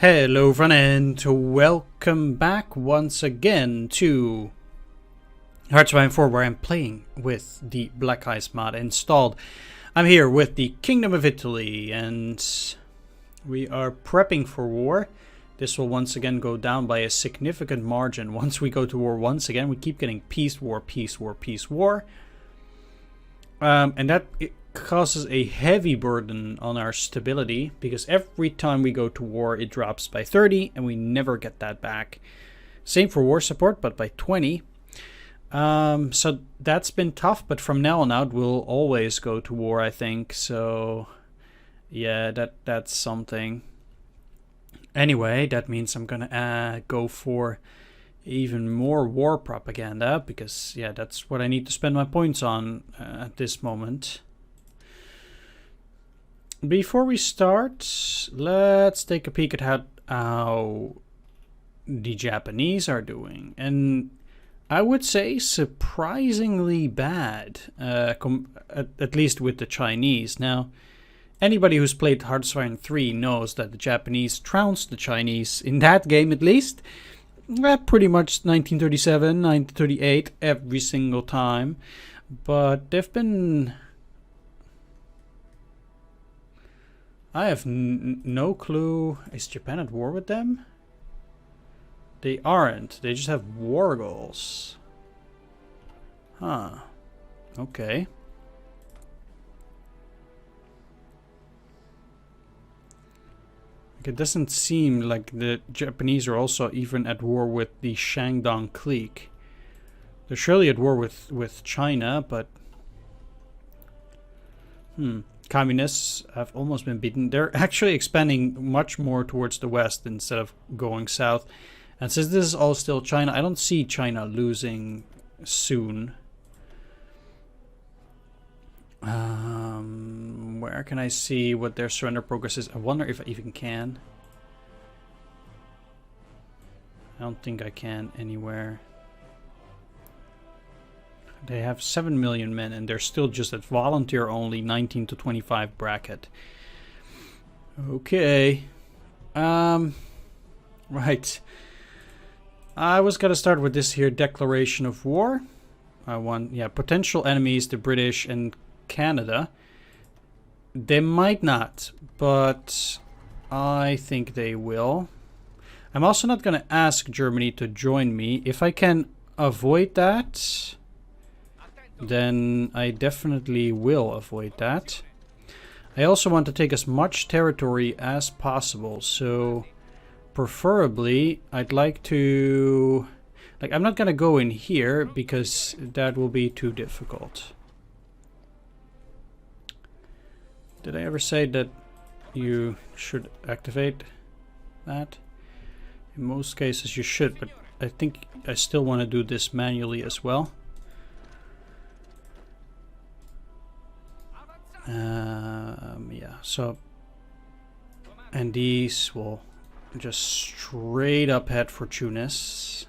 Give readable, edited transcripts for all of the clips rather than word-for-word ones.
Hello friend, and welcome back once again to HOI 4, where I'm playing with the Black Ice mod installed. I'm here with the Kingdom of Italy and we are prepping for war. This will once again go down by a significant margin once we go to war once again. We keep getting peace, war, peace, war, peace, war. And that causes a heavy burden on our stability, because every time we go to war it drops by 30 and we never get that back. Same for war support, but by 20. So that's been tough, but from now on out we'll always go to war, I think. So yeah, that's something. Anyway, that means I'm gonna go for even more war propaganda, because yeah, that's what I need to spend my points on at this moment. Before we start, let's take a peek at how the Japanese are doing. And I would say surprisingly bad, at least with the Chinese. Now, anybody who's played HOI 3 knows that the Japanese trounced the Chinese, in that game at least, pretty much 1937, 1938 every single time. But they've been... I have no clue. Is Japan at war with them? They aren't. They just have war goals. Huh. Okay. It doesn't seem like the Japanese are also even at war with the Shandong clique. They're surely at war with China, but... Communists have almost been beaten. They're actually expanding much more towards the west instead of going south. And since this is all still China, I don't see China losing soon. Where can I see what their surrender progress is? I wonder if I even can. I don't think I can anywhere. They have 7 million men and they're still just at volunteer only 19 to 25 bracket. Okay. Right. I was gonna start with this here declaration of war. I want, yeah, potential enemies, the British and Canada. They might not, but I think they will. I'm also not gonna ask Germany to join me. If I can avoid that, then I definitely will avoid that. I also want to take as much territory as possible, so preferably I'd like to... Like, I'm not gonna go in here because that will be too difficult. Did I ever say that you should activate that? In most cases you should, but I think I still want to do this manually as well. Yeah, so, and these will just straight up head for Tunis.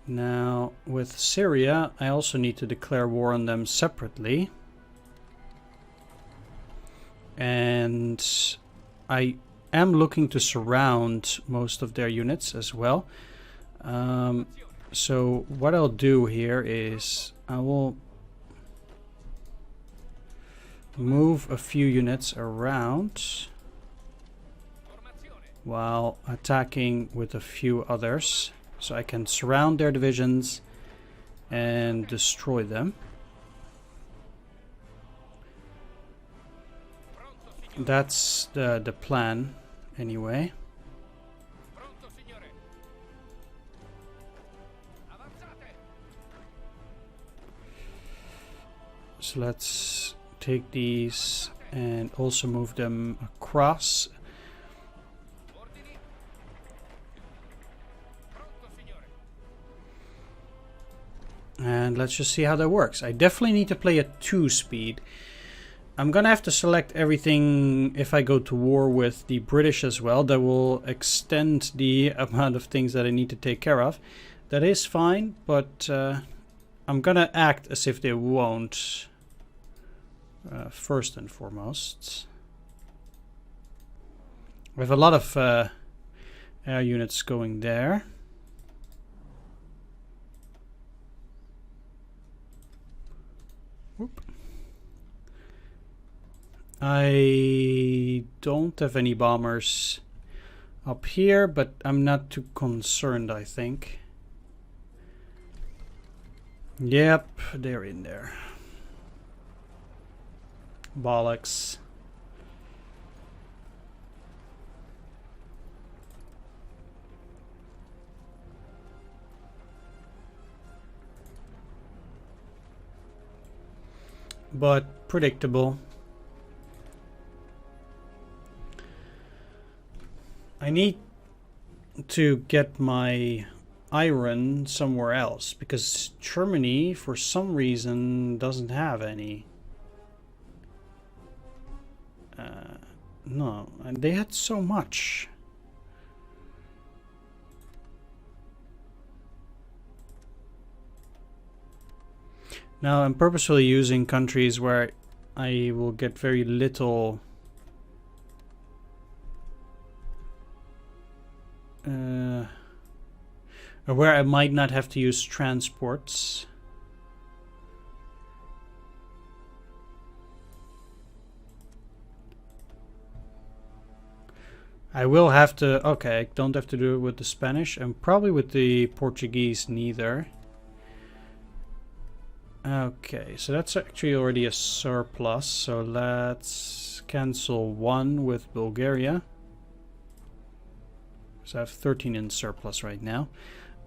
Now with Syria, I also need to declare war on them separately, and I am looking to surround most of their units as well. So what I'll do here is I will move a few units around while attacking with a few others, so I can surround their divisions and destroy them. That's the plan anyway. So let's take these and also move them across. And let's just see how that works. I definitely need to play at 2 speed. I'm gonna have to select everything if I go to war with the British as well. That will extend the amount of things that I need to take care of. That is fine, but I'm gonna act as if they won't. First and foremost. We have a lot of air units going there. Whoop. I don't have any bombers up here, but I'm not too concerned, I think. Yep, they're in there. Bollocks. But predictable. I need to get my iron somewhere else because Germany for some reason doesn't have any. No, and they had so much. Now I'm purposefully using countries where I will get very little or where I might not have to use transports. I will have to, okay, I don't have to do it with the Spanish and probably with the Portuguese neither. Okay, so that's actually already a surplus, so let's cancel one with Bulgaria. So I have 13 in surplus right now.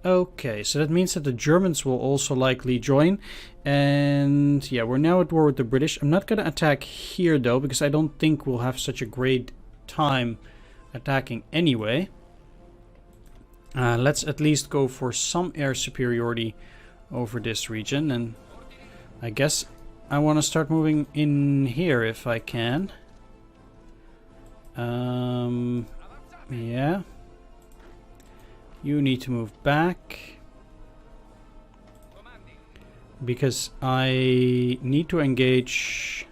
Okay, so that means that the Germans will also likely join. And yeah, we're now at war with the British. I'm not going to attack here though, because I don't think we'll have such a great time attacking anyway. Let's at least go for some air superiority over this region. And I guess I want to start moving in here if I can. Yeah. You need to move back. Because I need to engage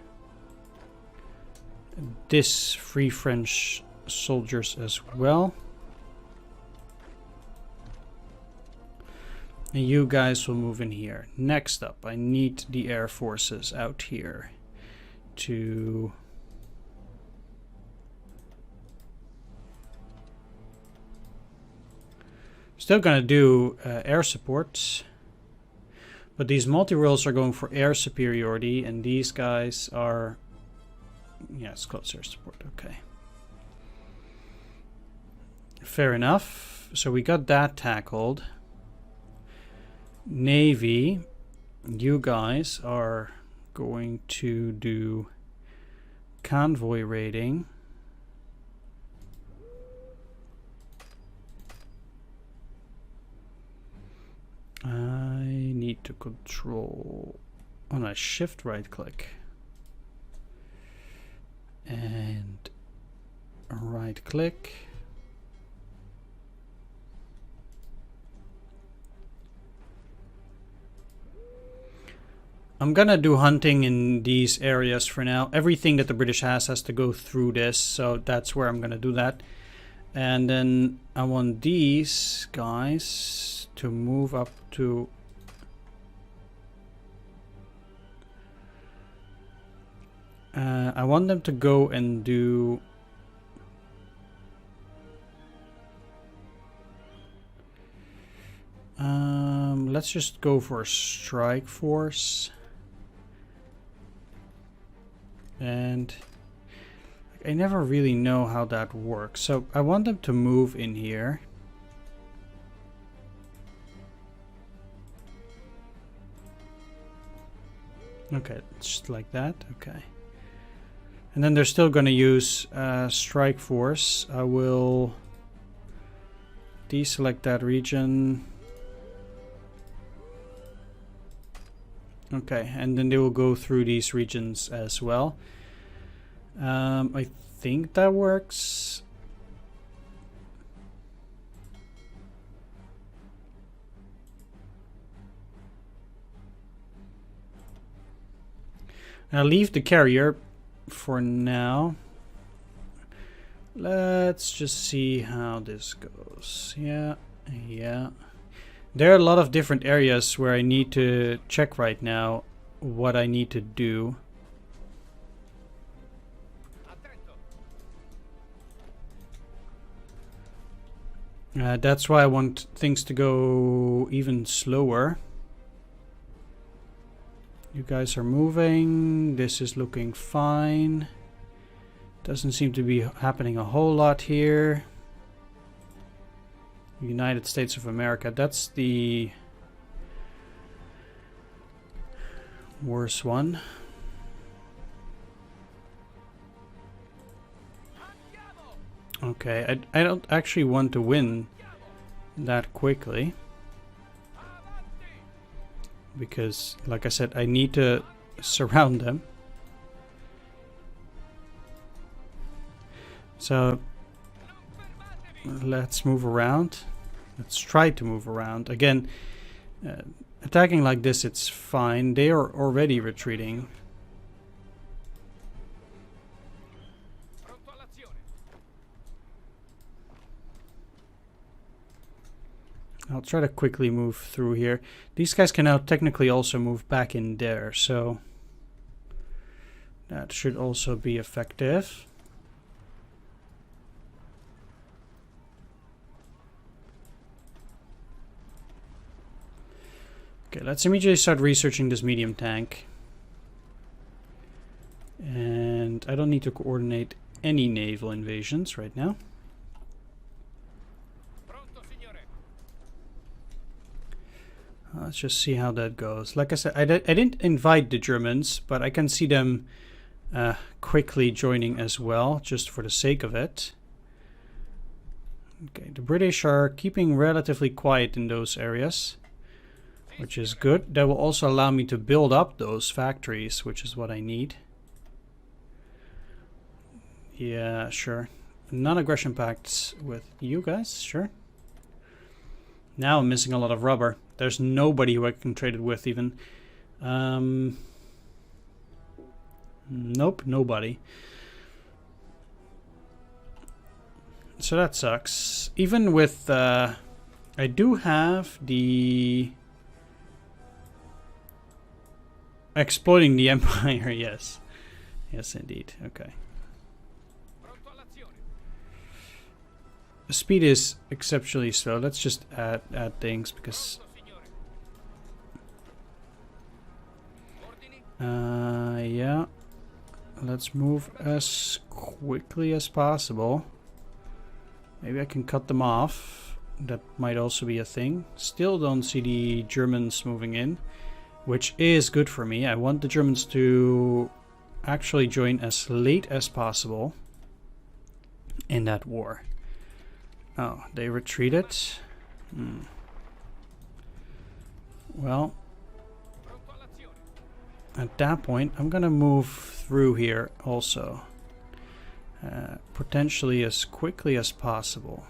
this Free French soldiers as well. And you guys will move in here. Next up, I need the air forces out here to... Still gonna do air supports, but these multi-rolls are going for air superiority, and these guys are, yeah, it's close air support. Okay, fair enough. So we got that tackled. Navy, you guys are going to do convoy raiding. I need to control on a shift right click and right click. I'm gonna do hunting in these areas for now. Everything that the British has to go through this, so that's where I'm gonna do that. And then I want these guys to move up to I want them to go and do let's just go for a strike force. And I never really know how that works, so I want them to move in here. Okay, just like that. Okay. And then they're still going to use strike force. I will deselect that region. Okay, and then they will go through these regions as well. I think that works. I'll leave the carrier for now. Let's just see how this goes. Yeah, yeah. There are a lot of different areas where I need to check right now what I need to do. That's why I want things to go even slower. You guys are moving. This is looking fine. Doesn't seem to be happening a whole lot here. United States of America. That's the worst one. Okay, I don't actually want to win that quickly. Because, like I said, I need to surround them. So, let's move around. Let's try to move around. Again, attacking like this, it's fine. They are already retreating. I'll try to quickly move through here. These guys can now technically also move back in there, so that should also be effective. Okay, let's immediately start researching this medium tank. And I don't need to coordinate any naval invasions right now. Let's just see how that goes. Like I said, I didn't invite the Germans, but I can see them quickly joining as well, just for the sake of it. Okay, the British are keeping relatively quiet in those areas, which is good. That will also allow me to build up those factories, which is what I need. Yeah, sure. Non-aggression pacts with you guys, sure. Now I'm missing a lot of rubber. There's nobody who I can trade it with even. Nope, nobody. So that sucks. Even with, I do have the exploiting the empire, yes. Yes, indeed. Okay. The speed is exceptionally slow. Let's just add things because yeah, let's move as quickly as possible. Maybe I can cut them off. That might also be a thing. Still don't see the Germans moving in, which is good for me. I want the Germans to actually join as late as possible in that war. Oh, they retreated. Well, at that point, I'm gonna move through here also. Potentially as quickly as possible.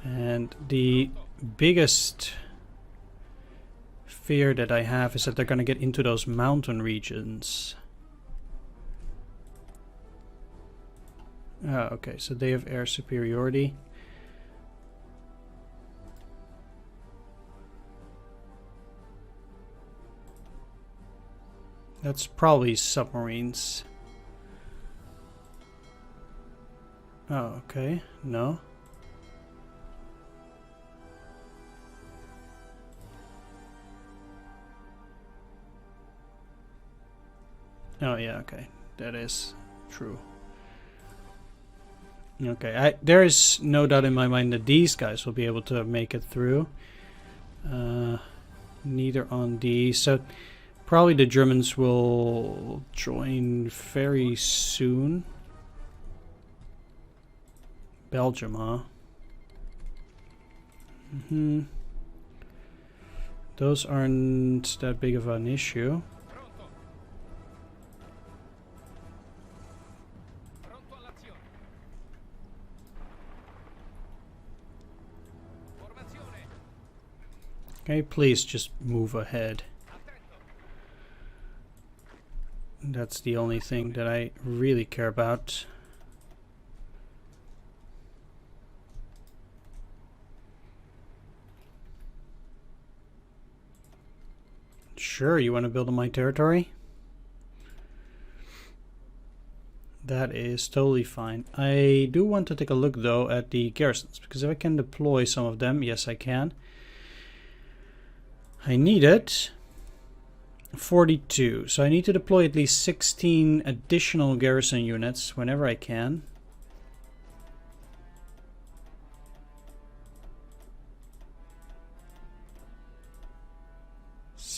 And the biggest fear that I have is that they're gonna get into those mountain regions. Oh, okay, so they have air superiority. That's probably submarines. Oh, okay. No. Oh, yeah, okay. That is true. Okay, there is no doubt in my mind that these guys will be able to make it through. Neither on these. So probably the Germans will join very soon. Belgium, huh? Those aren't that big of an issue. Okay, please just move ahead. That's the only thing that I really care about. Sure, you want to build on my territory? That is totally fine. I do want to take a look though at the garrisons, because if I can deploy some of them, yes I can. I need it. 42, so I need to deploy at least 16 additional garrison units whenever I can.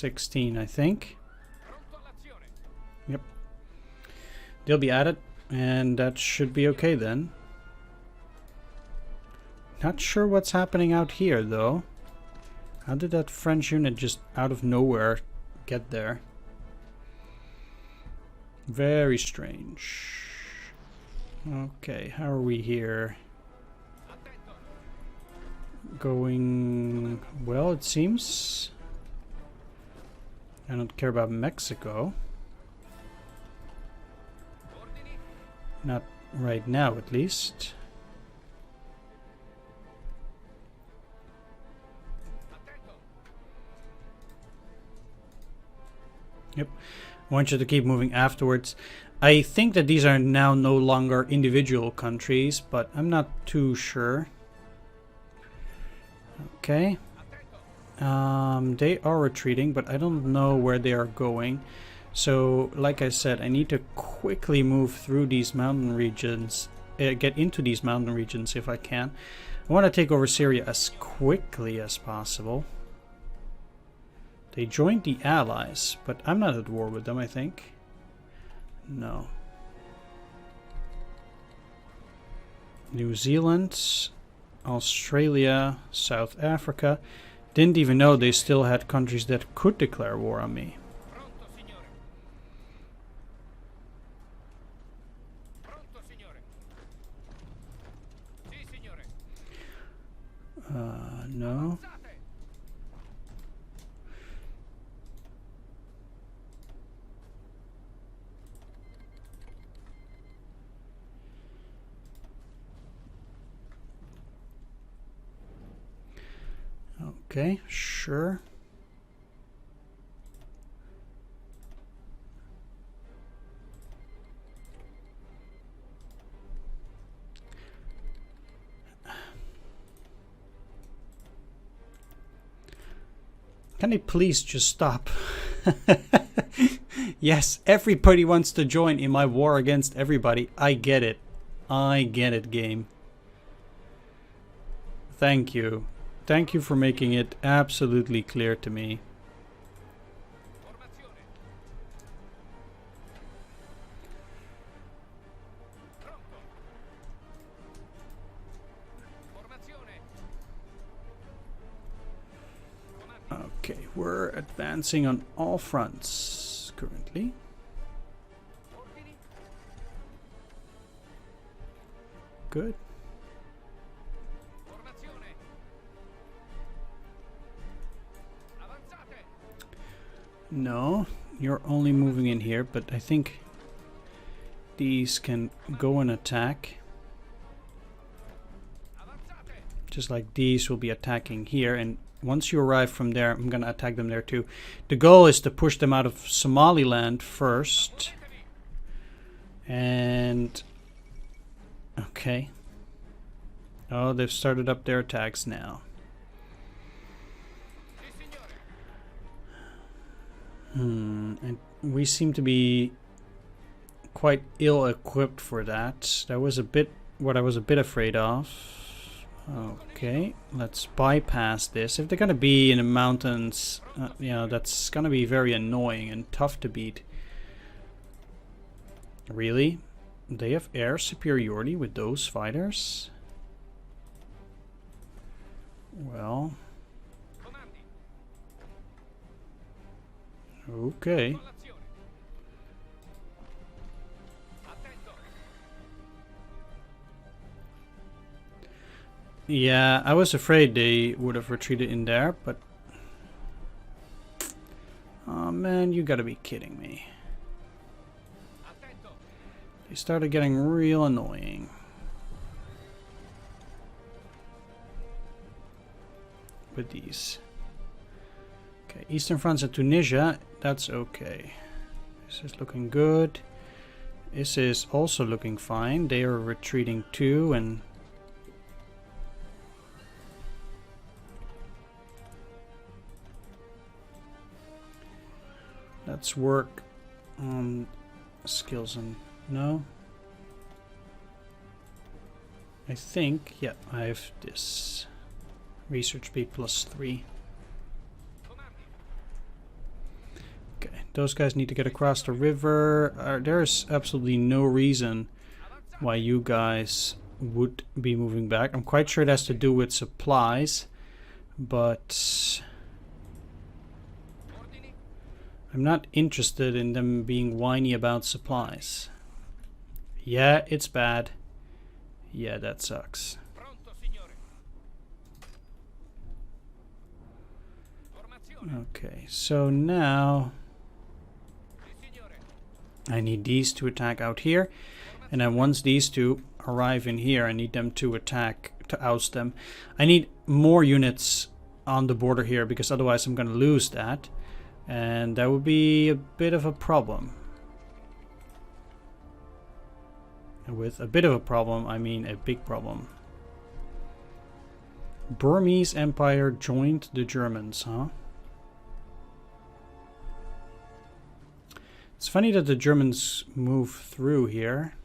I think. Yep. They'll be added, and that should be okay then. Not sure what's happening out here though. How did that French unit just out of nowhere get there? Very strange. Okay, how are we here? Going well, it seems. I don't care about Mexico. Not right now, at least. Yep. I want you to keep moving afterwards. I think that these are now no longer individual countries, but I'm not too sure. Okay. They are retreating, but I don't know where they are going. So, like I said, I need to quickly move through these mountain regions, get into these mountain regions if I can. I want to take over Syria as quickly as possible. They joined the Allies, but I'm not at war with them, I think. No. New Zealand, Australia, South Africa. Didn't even know they still had countries that could declare war on me. No. Okay, sure. Can they please just stop? Yes, everybody wants to join in my war against everybody. I get it. I get it, game. Thank you. Thank you for making it absolutely clear to me. Okay, we're advancing on all fronts currently. Good. No, you're only moving in here, but I think these can go and attack. Just like these will be attacking here, and once you arrive from there, I'm gonna attack them there too. The goal is to push them out of Somaliland first. And okay. Oh, they've started up their attacks now. And we seem to be quite ill-equipped for that. That was a bit what I was a bit afraid of. Okay, let's bypass this. If they're gonna be in the mountains, you know, that's gonna be very annoying and tough to beat. Really? They have air superiority with those fighters? Well... okay. Yeah, I was afraid they would have retreated in there, but... oh man, you gotta be kidding me. They started getting real annoying. With these. Okay, Eastern France and Tunisia, that's okay. This is looking good. This is also looking fine. They are retreating too, and let's work on skills and no. I think, yeah, I have this. Research speed +3. Okay, those guys need to get across the river. There's absolutely no reason why you guys would be moving back. I'm quite sure it has to do with supplies, but I'm not interested in them being whiny about supplies. Yeah, it's bad. Yeah, that sucks. Okay, so now I need these to attack out here, and then once these two arrive in here, I need them to attack to oust them. I need more units on the border here because otherwise I'm going to lose that, and that would be a bit of a problem. And with a bit of a problem, I mean a big problem. Burmese Empire joined the Germans, huh? It's funny that the Germans move through here.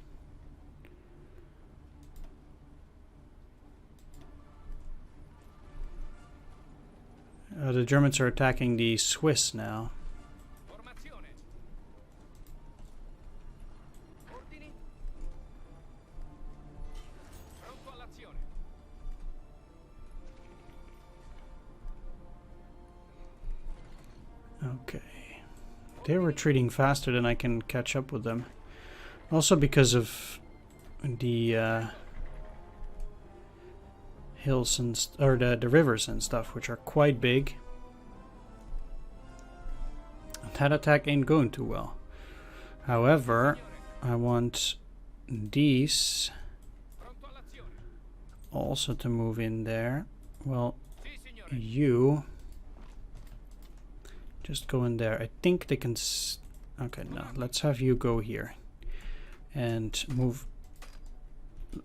The Germans are attacking the Swiss now. Okay. They're retreating faster than I can catch up with them. Also because of the hills and or the rivers and stuff, which are quite big. That attack ain't going too well. However, I want these also to move in there. Well, you just go in there. I think they can... Okay, no. Let's have you go here. And move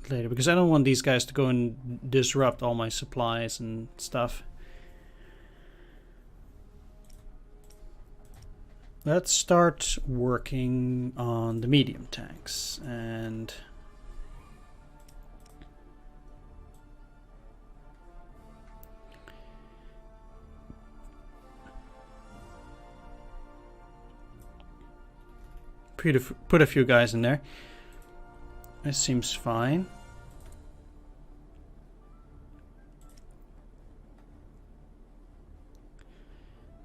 later. Because I don't want these guys to go and disrupt all my supplies and stuff. Let's start working on the medium tanks. And... put a few guys in there. This seems fine.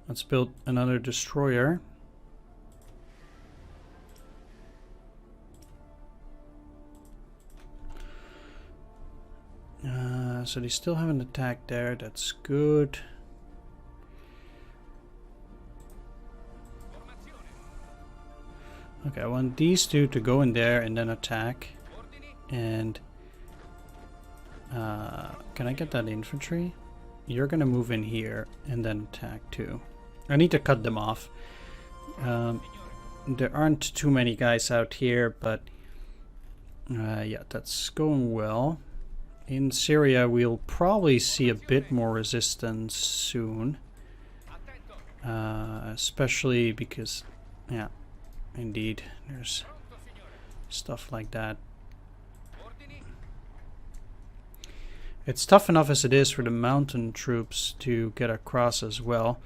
Let's build another destroyer. So they still have an attack there. That's good. Okay, I want these two to go in there and then attack. And can I get that infantry? You're gonna move in here and then attack too. I need to cut them off. There aren't too many guys out here, but yeah, that's going well. In Syria, we'll probably see a bit more resistance soon. Especially because, yeah. Indeed, there's stuff like that. It's tough enough as it is for the mountain troops to get across as well.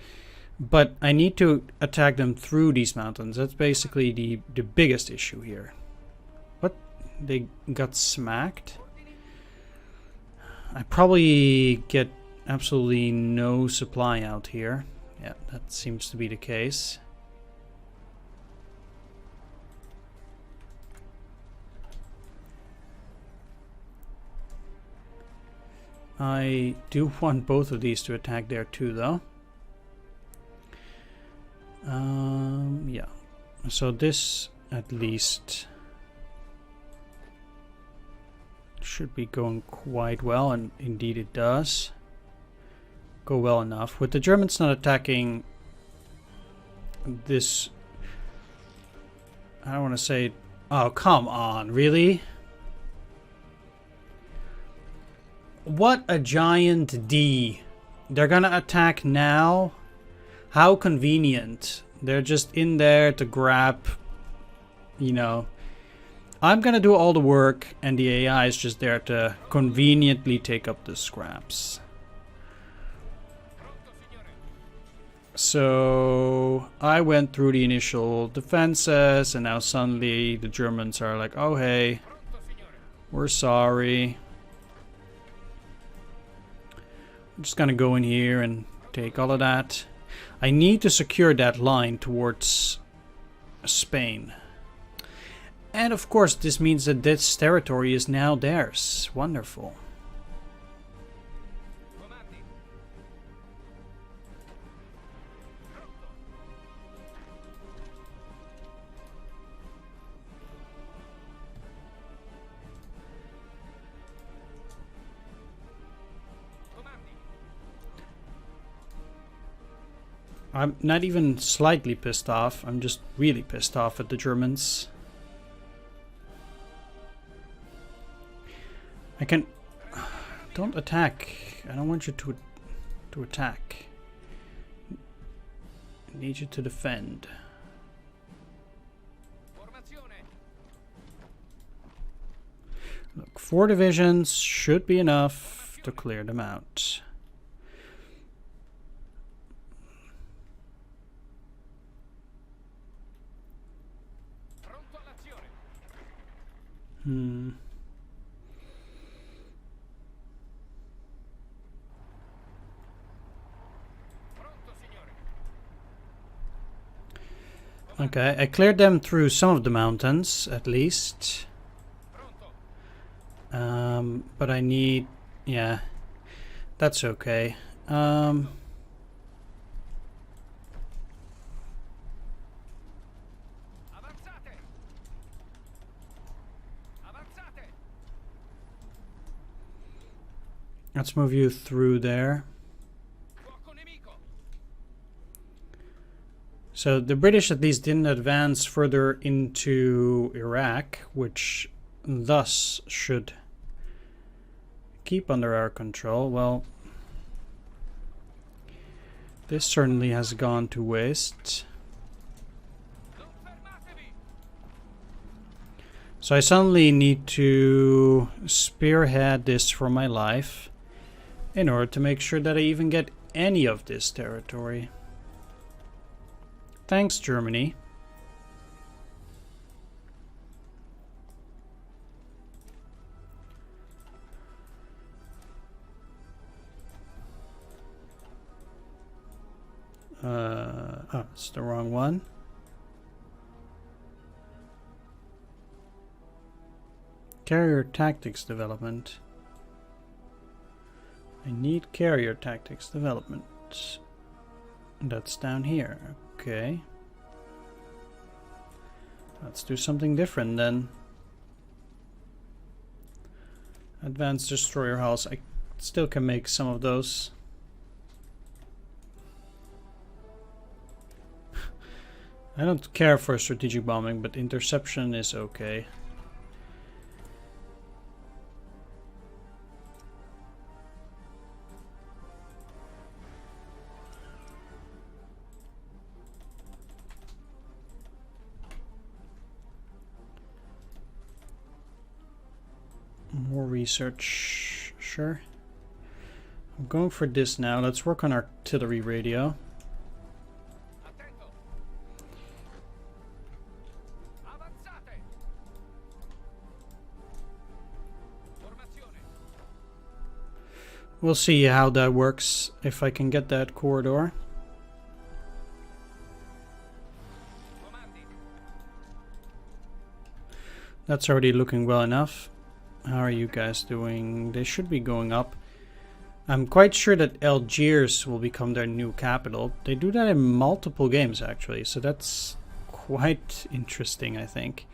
But I need to attack them through these mountains. That's basically the biggest issue here. What? They got smacked? I probably get absolutely no supply out here. Yeah, that seems to be the case. I do want both of these to attack there too, though. Yeah. So this, at least, should be going quite well, and indeed it does go well enough. With the Germans not attacking this, I don't want to say, oh come on, really? What a giant D. They're gonna attack now? How convenient. They're just in there to grab, you know. I'm gonna do all the work and the AI is just there to conveniently take up the scraps. So I went through the initial defenses and now suddenly the Germans are like, oh hey, we're sorry. I'm just gonna go in here and take all of that. I need to secure that line towards Spain. And of course this means that this territory is now theirs. Wonderful. I'm not even slightly pissed off. I'm just really pissed off at the Germans. I can... Don't attack. I don't want you to attack. I need you to defend. Look, 4 divisions should be enough to clear them out. Okay, I cleared them through some of the mountains, at least. But I need... yeah, that's okay. Let's move you through there. So the British at least didn't advance further into Iraq, which thus should keep under our control. Well, this certainly has gone to waste. So I suddenly need to spearhead this for my life in order to make sure that I even get any of this territory. Thanks, Germany. Oh, it's the wrong one. Carrier tactics development. I need carrier tactics development. That's down here. Okay. Let's do something different then. Advanced destroyer hulls. I still can make some of those. I don't care for strategic bombing, but interception is okay. More research, sure. I'm going for this now. Let's work on artillery radio. We'll see how that works, if I can get that corridor. That's already looking well enough. How are you guys doing? They should be going up. I'm quite sure that Algiers will become their new capital. They do that in multiple games actually, so that's quite interesting, I think.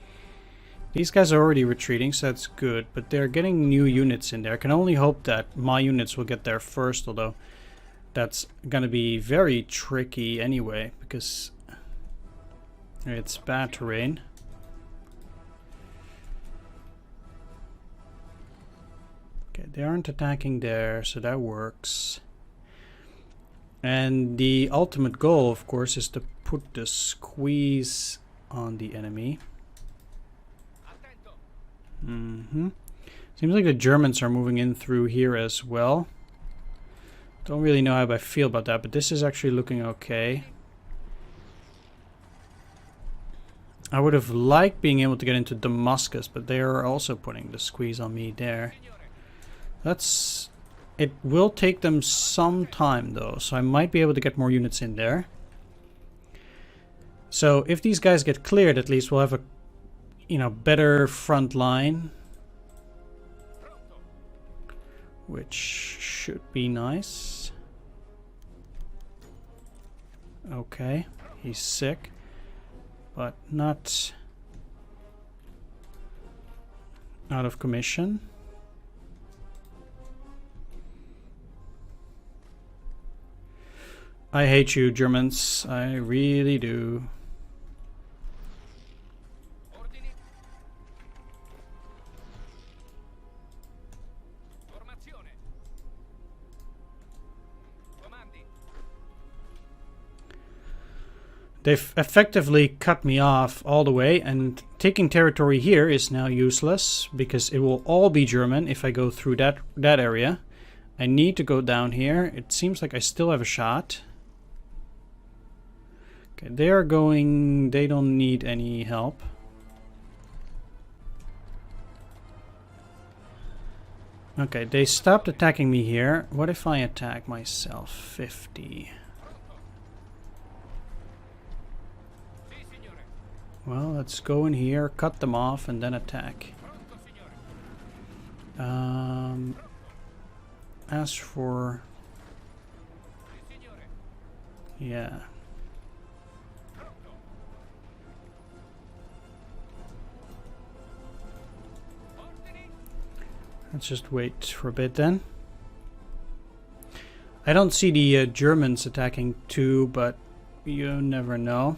These guys are already retreating, so that's good, but they're getting new units in there. I can only hope that my units will get there first, although that's gonna be very tricky anyway, because it's bad terrain. Okay, they aren't attacking there, so that works. And the ultimate goal, of course, is to put the squeeze on the enemy. Seems like the Germans are moving in through here as well. Don't really know how I feel about that, but this is actually looking okay. I would have liked being able to get into Damascus, but they are also putting the squeeze on me there. It will take them some time though, so I might be able to get more units in there. So if these guys get cleared, at least we'll have a better front line, which should be nice. Okay, he's sick, but not out of commission. I hate you, Germans. I really do. They've effectively cut me off all the way, and taking territory here is now useless because it will all be German if I go through that area. I need to go down here. It seems like I still have a shot. Okay, they are going... They don't need any help. Okay, they stopped attacking me here. What if I attack myself? 50. Well, let's go in here, cut them off, and then attack. As for... Yeah. Let's just wait for a bit then. I don't see the Germans attacking too, but you never know.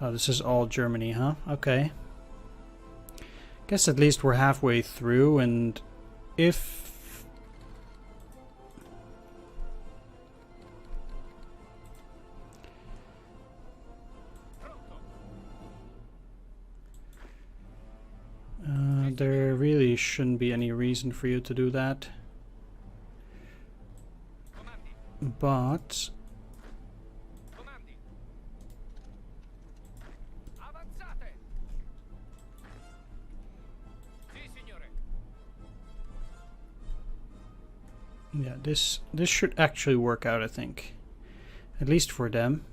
Oh, this is all Germany, huh? Okay. Guess at least we're halfway through, and if... there really shouldn't be any reason for you to do that. But... yeah, this should actually work out, I think. At least for them.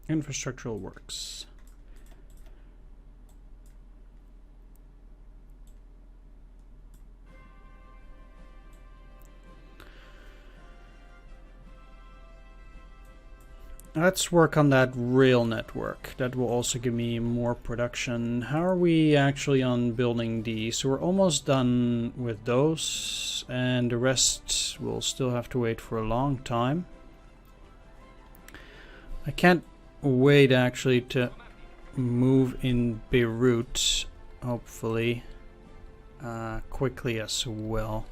Infrastructural works. Let's work on that rail network. That will also give me more production. How are we actually on building these? So we're almost done with those, and the rest will still have to wait for a long time. I can't wait actually to move in Beirut, hopefully, quickly as well.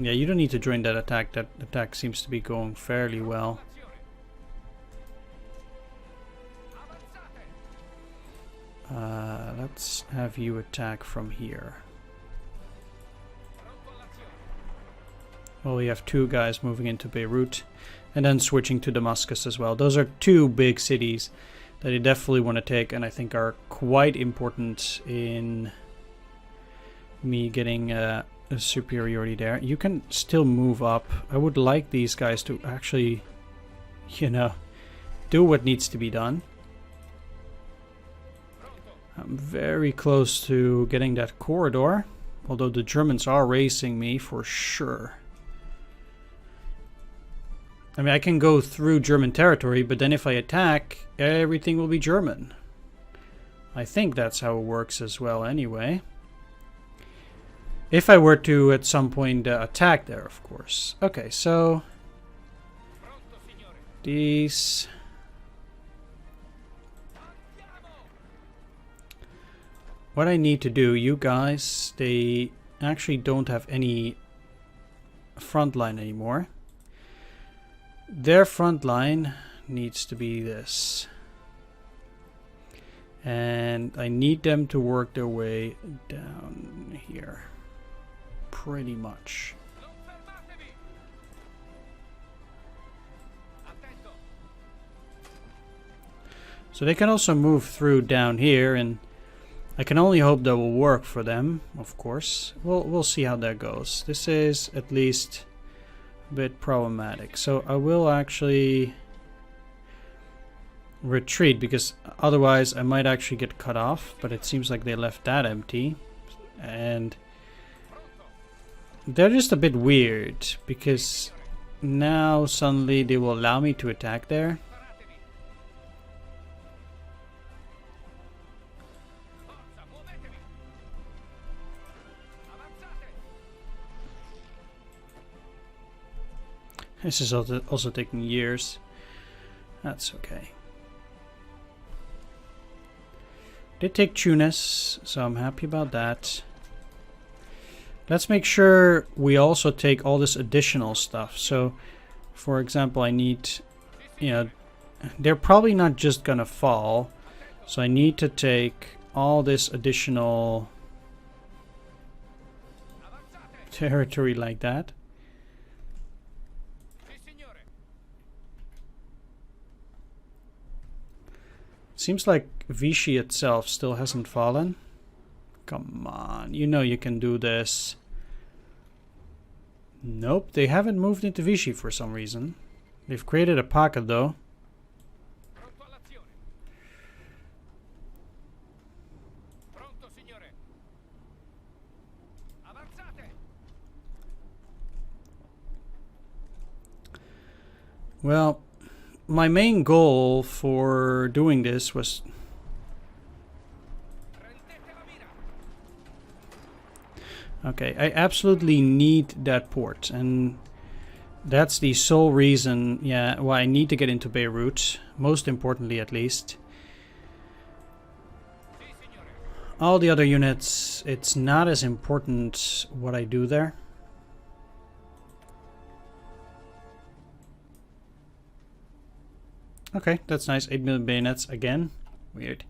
Yeah, you don't need to join that attack. That attack seems to be going fairly well. Let's have you attack from here. Well, we have two guys moving into Beirut and then switching to Damascus as well. Those are two big cities that you definitely want to take, and I think are quite important in me getting a superiority there. You can still move up. I would like these guys to actually, do what needs to be done. I'm very close to getting that corridor, although the Germans are racing me for sure. I mean, I can go through German territory, but then if I attack, everything will be German. I think that's how it works as well anyway. If I were to, at some point, attack there, of course. Okay, so... these... what I need to do, you guys, they actually don't have any front line anymore. Their front line needs to be this. And I need them to work their way down here. Pretty much. So they can also move through down here, and I can only hope that will work for them, of course. We'll see how that goes. This is at least a bit problematic. So I will actually retreat, because otherwise I might actually get cut off, but it seems like they left that empty. And they're just a bit weird, because now suddenly they will allow me to attack there. This is also taking years. That's okay. Did take Tunis, so I'm happy about that. Let's make sure we also take all this additional stuff. So, for example, I need, you know, they're probably not just gonna fall. So I need to take all this additional territory like that. Seems like Vichy itself still hasn't fallen. Come on, you know you can do this. Nope, they haven't moved into Vichy for some reason. They've created a pocket though. Well, my main goal for doing this was... okay, I absolutely need that port, and that's the sole reason, yeah, why I need to get into Beirut, most importantly at least. All the other units, it's not as important what I do there. Okay, that's nice. 8 million bayonets again. Weird.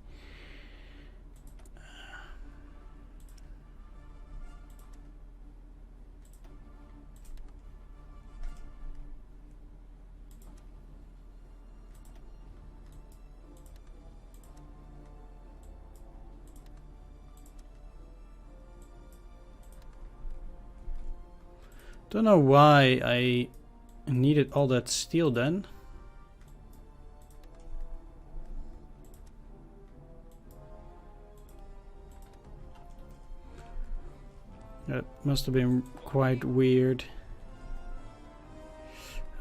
Don't know why I needed all that steel then. That must have been quite weird.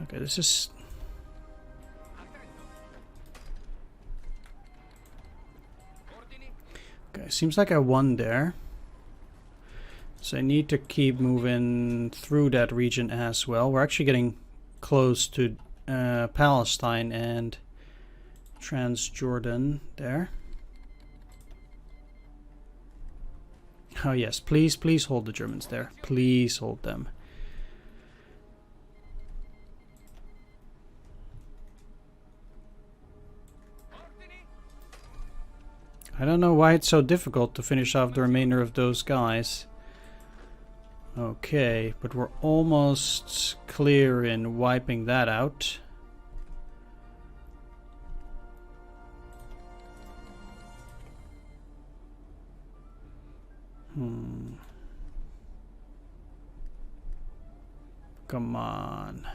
Okay, this is... okay, seems like I won there. So I need to keep moving through that region as well. We're actually getting close to Palestine and Transjordan there. Oh yes, please, please hold the Germans there. Please hold them. I don't know why it's so difficult to finish off the remainder of those guys. Okay, but we're almost clear in wiping that out. Come on.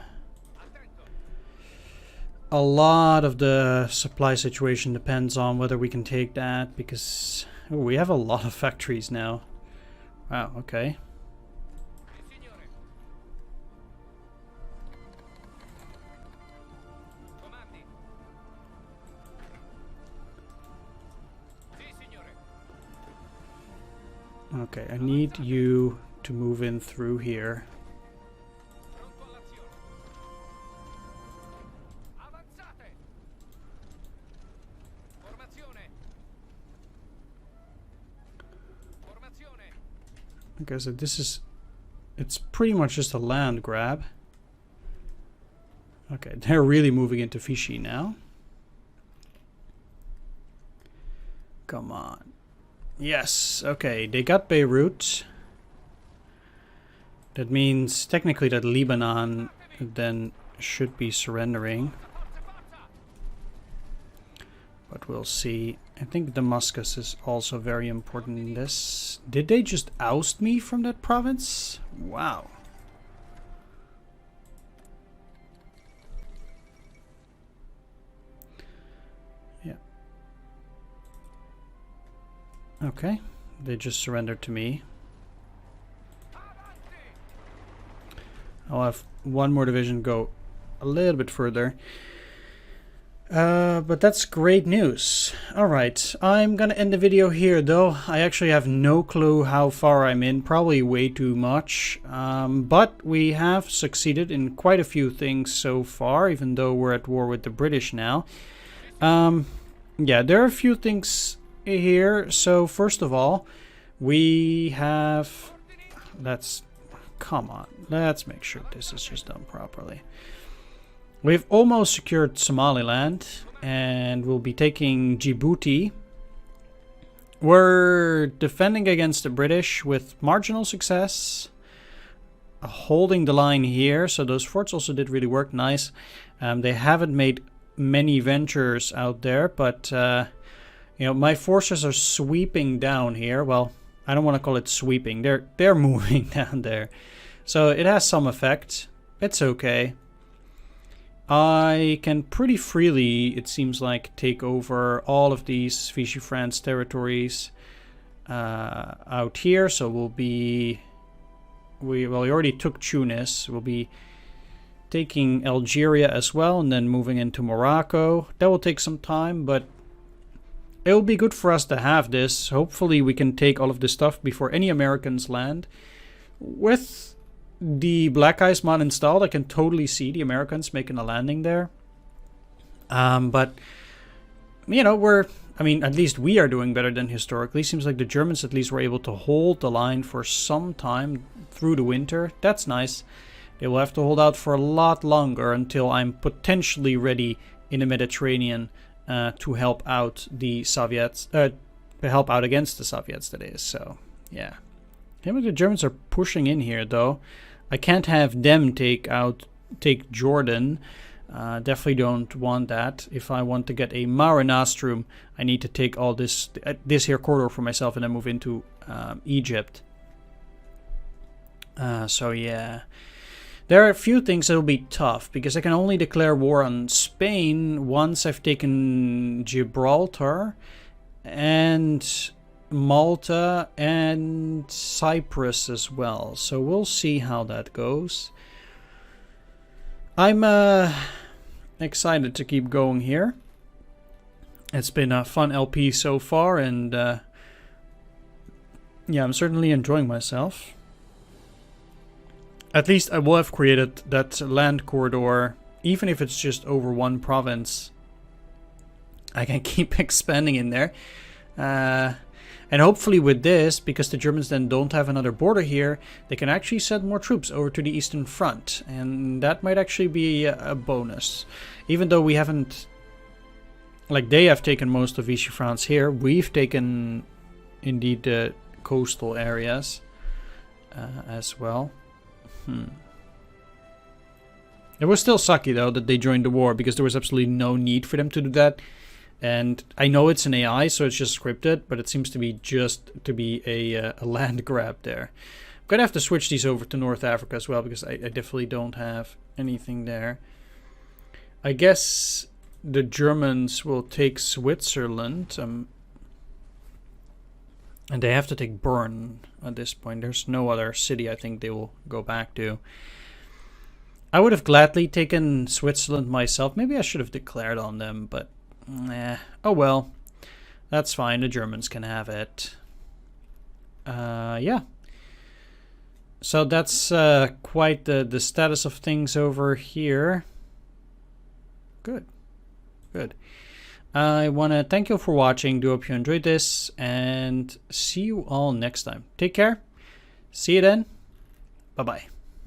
A lot of the supply situation depends on whether we can take that, because we have a lot of factories now. Wow, okay. Okay, I need you to move in through here. Okay, so this is... It's pretty much just a land grab. Okay, they're really moving into Vichy now. Come on. Yes, okay, they got Beirut. That means technically that Lebanon then should be surrendering. But we'll see. I think Damascus is also very important in this. Did they just oust me from that province? Wow. Yeah. Okay. They just surrendered to me. I'll have one more division go a little bit further. But that's great news. Alright, I'm gonna end the video here though. I actually have no clue how far I'm in, probably way too much. But we have succeeded in quite a few things so far, even though we're at war with the British now. Yeah, there are a few things here. So first of all, we have... Come on, let's make sure this is just done properly. We've almost secured Somaliland, and we'll be taking Djibouti. We're defending against the British with marginal success. Holding the line here, so those forts also did really work nice. They haven't made many ventures out there, but you know, my forces are sweeping down here. Well, I don't want to call it sweeping. They're moving down there. So it has some effect. It's okay. I can pretty freely, it seems like, take over all of these Vichy France territories out here. So we'll be... we already took Tunis. We'll be taking Algeria as well, and then moving into Morocco. That will take some time, but it will be good for us to have this. Hopefully we can take all of this stuff before any Americans land. With the Black Ice mod installed, I can totally see the Americans making a landing there. But, you know, I mean, at least we are doing better than historically. Seems like the Germans at least were able to hold the line for some time through the winter. That's nice. They will have to hold out for a lot longer until I'm potentially ready in the Mediterranean to help out the Soviets, to help out against the Soviets, that is. So, yeah. The Germans are pushing in here, though. I can't have them take Jordan. Definitely don't want that. If I want to get a Mare Nostrum, I need to take all this here corridor for myself and then move into Egypt. So, yeah. There are a few things that will be tough, because I can only declare war on Spain once I've taken Gibraltar and Malta and Cyprus as well. So we'll see how that goes. I'm excited to keep going here. It's been a fun LP so far, and yeah, I'm certainly enjoying myself. At least I will have created that land corridor, even if it's just over one province. I can keep expanding in there. And hopefully with this, because the Germans then don't have another border here, they can actually send more troops over to the Eastern Front. And that might actually be a bonus. Even though we haven't... like, they have taken most of Vichy France here. We've taken, indeed, the coastal areas as well. It was still sucky, though, that they joined the war, because there was absolutely no need for them to do that. And I know it's an AI, so it's just scripted, but it seems to be just to be a land grab there. I'm going to have to switch these over to North Africa as well, because I definitely don't have anything there. I guess the Germans will take Switzerland, and they have to take Bern at this point. There's no other city I think they will go back to. I would have gladly taken Switzerland myself. Maybe I should have declared on them, but oh well. That's fine. The Germans can have it. yeah. So that's quite the status of things over here. Good. Good. I want to thank you for watching. Do hope you enjoyed this, and see you all next time. Take care. See you then. Bye-bye.